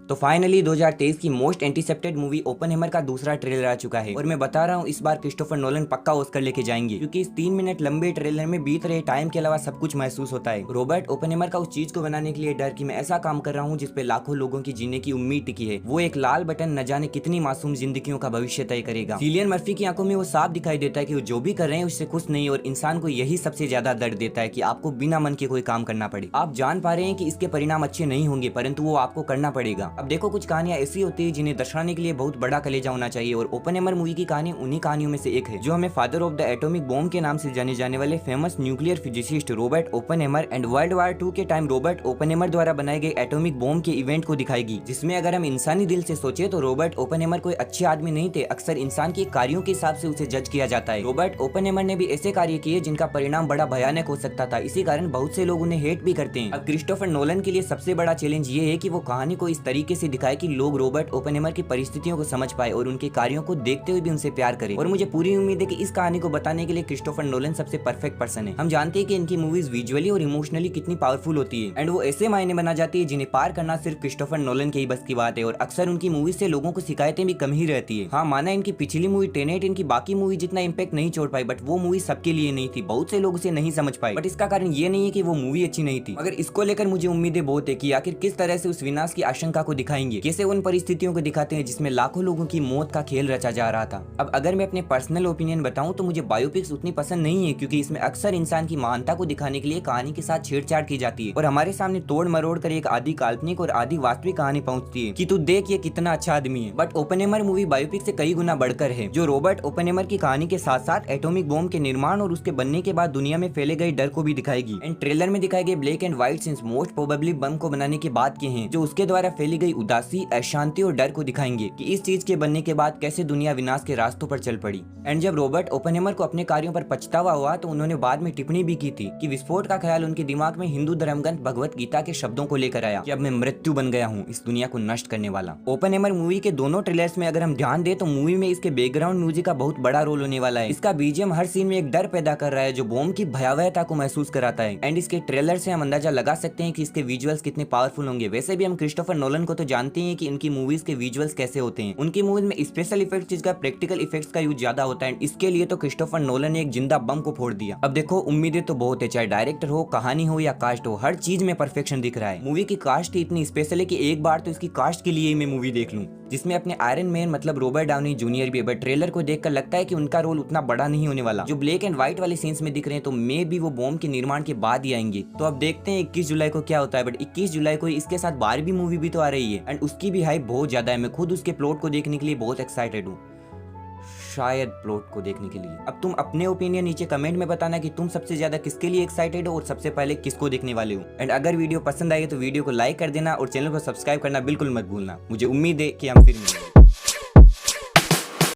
तो फाइनली 2023 की most एंटीसेप्टेड movie ओपनहेमर का दूसरा ट्रेलर आ चुका है और मैं बता रहा हूँ इस बार क्रिस्टोफर नोलन पक्का ऑस्कर लेके जाएंगे, क्योंकि इस 3 मिनट लंबे ट्रेलर में बीत रहे टाइम के अलावा सब कुछ महसूस होता है। रॉबर्ट ओपनहेमर का उस चीज को बनाने के लिए डर कि मैं ऐसा काम कर रहा हूँ जिसपे लाखों लोगों की जीने की उम्मीद टिकी है, वो एक लाल बटन न जाने कितनी मासूम जिंदगियों का भविष्य तय करेगा। सिलियन मर्फी की आंखों में वो साफ दिखाई देता है कि वो जो भी कर रहे हैं उससे खुश नहीं, और इंसान को यही सबसे ज्यादा दर्द देता है कि आपको बिना मन के कोई काम करना पड़े। आप जान पा रहे हैं कि इसके परिणाम अच्छे नहीं होंगे, परंतु वो आपको करना पड़ेगा। अब देखो, कुछ कहानियां ऐसी होती है जिन्हें दर्शाने के लिए बहुत बड़ा कलेजा होना चाहिए, और ओपनहेमर मूवी की कहानी उन्हीं कहानियों में से एक है, जो हमें father of the atomic bomb के नाम से जाने जाने वाले famous nuclear physicist Robert Oppenheimer and world war 2 के टाइम रॉबर्ट ओपनहेमर द्वारा बनाए गए एटॉमिक बॉम्ब के इवेंट को दिखाएगी, जिसमें अगर हम इंसानी दिल से सोचे तो रॉबर्ट ओपनहेमर कोई अच्छे आदमी नहीं थे। अक्सर इंसान के कार्यों के हिसाब से उसे जज किया जाता है। रॉबर्ट ओपनहेमर ने भी ऐसे कार्य किए जिनका परिणाम बड़ा भयानक हो सकता था, इसी कारण बहुत से लोग उन्हें हेट भी करते हैं। अब क्रिस्टोफर नोलन के लिए सबसे बड़ा चैलेंज ये है कि वो कहानी को इस तरीके से दिखाए कि लोग रॉबर्ट ओपनहेमर की परिस्थितियों को समझ पाए और उनके कार्यों को देखते हुए भी उनसे प्यार करें। और मुझे पूरी उम्मीद है कि इस कहानी को बताने के लिए क्रिस्टोफर नोलन सबसे परफेक्ट पर्सन है। हम जानते हैं कि इनकी मूवीज विजुअली और इमोशनली कितनी पावरफुल होती है, एंड वो ऐसे मायने बना जाती है जिन्हें पार करना सिर्फ क्रिस्टोफर नोलन के ही बस की बात है। और अक्सर उनकी मूवीज से लोगों को शिकायतें भी कम ही रहती है। हाँ, माना इनकी पिछली मूवी टेनेट इनकी बाकी मूवी जितना इम्पैक्ट नहीं छोड़ पाई, बट वो मूवी सबके लिए नहीं थी। बहुत से लोग उसे नहीं समझ पाए, बट इसका कारण ये नहीं है कि वो मूवी अच्छी नहीं थी, मगर इसको लेकर मुझे उम्मीदें बहुत है कि आखिर किस तरह से उस विनाश की आशंका को दिखाएंगे, कैसे उन परिस्थितियों को दिखाते हैं जिसमें लाखों लोगों की मौत का खेल रचा जा रहा था। अब अगर मैं अपने पर्सनल ओपिनियन बताऊं तो मुझे बायोपिक्स उतनी पसंद नहीं है, क्योंकि इसमें अक्सर इंसान की महानता को दिखाने के लिए कहानी के साथ छेड़छाड़ की जाती है और हमारे सामने तोड़ मरोड़ कर एक आधी काल्पनिक और आधी वास्तविक कहानी पहुंचती है कि तू देख ये कितना अच्छा आदमी है। बट ओपनहेमर मूवी बायोपिक से कई गुना बढ़कर है, जो रॉबर्ट ओपनहेमर की कहानी के साथ साथ एटॉमिक बॉम्ब के निर्माण और उसके बनने के बाद दुनिया में फैले गए डर को भी दिखाएगी। एंड ट्रेलर में दिखाए गए black and white scenes most probably bomb को बनाने के बाद के हैं, जो उसके द्वारा फैली गई उदासी, अशांति और डर को दिखाएंगे कि इस चीज के बनने के बाद कैसे दुनिया विनाश के रास्तों पर चल पड़ी। एंड जब रॉबर्ट ओपनहेमर को अपने कार्यों पर पछतावा हुआ तो उन्होंने बाद में टिप्पणी भी की थी कि विस्फोट का ख्याल उनके दिमाग में हिंदू धर्मग्रंथ भगवत गीता के शब्दों को लेकर आया कि अब मैं मृत्यु बन गया हूँ, इस दुनिया को नष्ट करने वाला। ओपनहेमर मूवी के दोनों ट्रेलर्स में अगर हम ध्यान दें तो मूवी में इसके बैकग्राउंड म्यूजिक का बहुत बड़ा रोल होने वाला है। इसका बीजीएम हर सीन में एक डर पैदा कर रहा है जो बॉम्ब की भयावहता को महसूस कराता है। एंड इसके ट्रेलर से हम अंदाजा लगा सकते हैं कि इसके विजुअल्स कितने पावरफुल होंगे। वैसे भी हम क्रिस्टोफर नोलन को तो जानते हैं कि इनकी मूवीज के विजुअल्स कैसे होते हैं। उनकी मूवीज में स्पेशल इफेक्ट चीज का प्रैक्टिकल इफेक्ट्स का यूज ज्यादा होता है। इसके लिए तो क्रिस्टोफर नोलन ने एक जिंदा बम को फोड़ दिया। अब देखो, उम्मीदें तो बहुत है, चाहे डायरेक्टर हो, कहानी हो या कास्ट हो, हर चीज में परफेक्शन दिख रहा है। मूवी की कास्ट ही इतनी स्पेशल है कि एक बार तो इसकी कास्ट के लिए मैं मूवी देख लूं, जिसमें अपने आयरन मैन मतलब रॉबर्ट डाउनी जूनियर भी है। बट ट्रेलर को देखकर लगता है कि उनका रोल उतना बड़ा नहीं होने वाला। जो ब्लैक एंड व्हाइट वाले सीन्स में दिख रहे हैं तो मे भी वो बॉम्ब के निर्माण के बाद ही आएंगे। तो अब देखते हैं 21 जुलाई को क्या होता है। बट 21 जुलाई को इसके साथ बारबी मूवी भी तो आ रही है, एंड उसकी भी हाइप बहुत ज्यादा है। मैं खुद उसके प्लॉट को देखने के लिए बहुत एक्साइटेड हूँ, शायद प्लॉट को देखने के लिए। अब तुम अपने ओपिनियन नीचे कमेंट में बताना कि तुम सबसे ज्यादा किसके लिए एक्साइटेड हो और सबसे पहले किसको देखने वाले हो। एंड अगर वीडियो पसंद आई तो वीडियो को लाइक कर देना और चैनल को सब्सक्राइब करना बिल्कुल मत भूलना। मुझे उम्मीद है कि हम फिर मिलेंगे।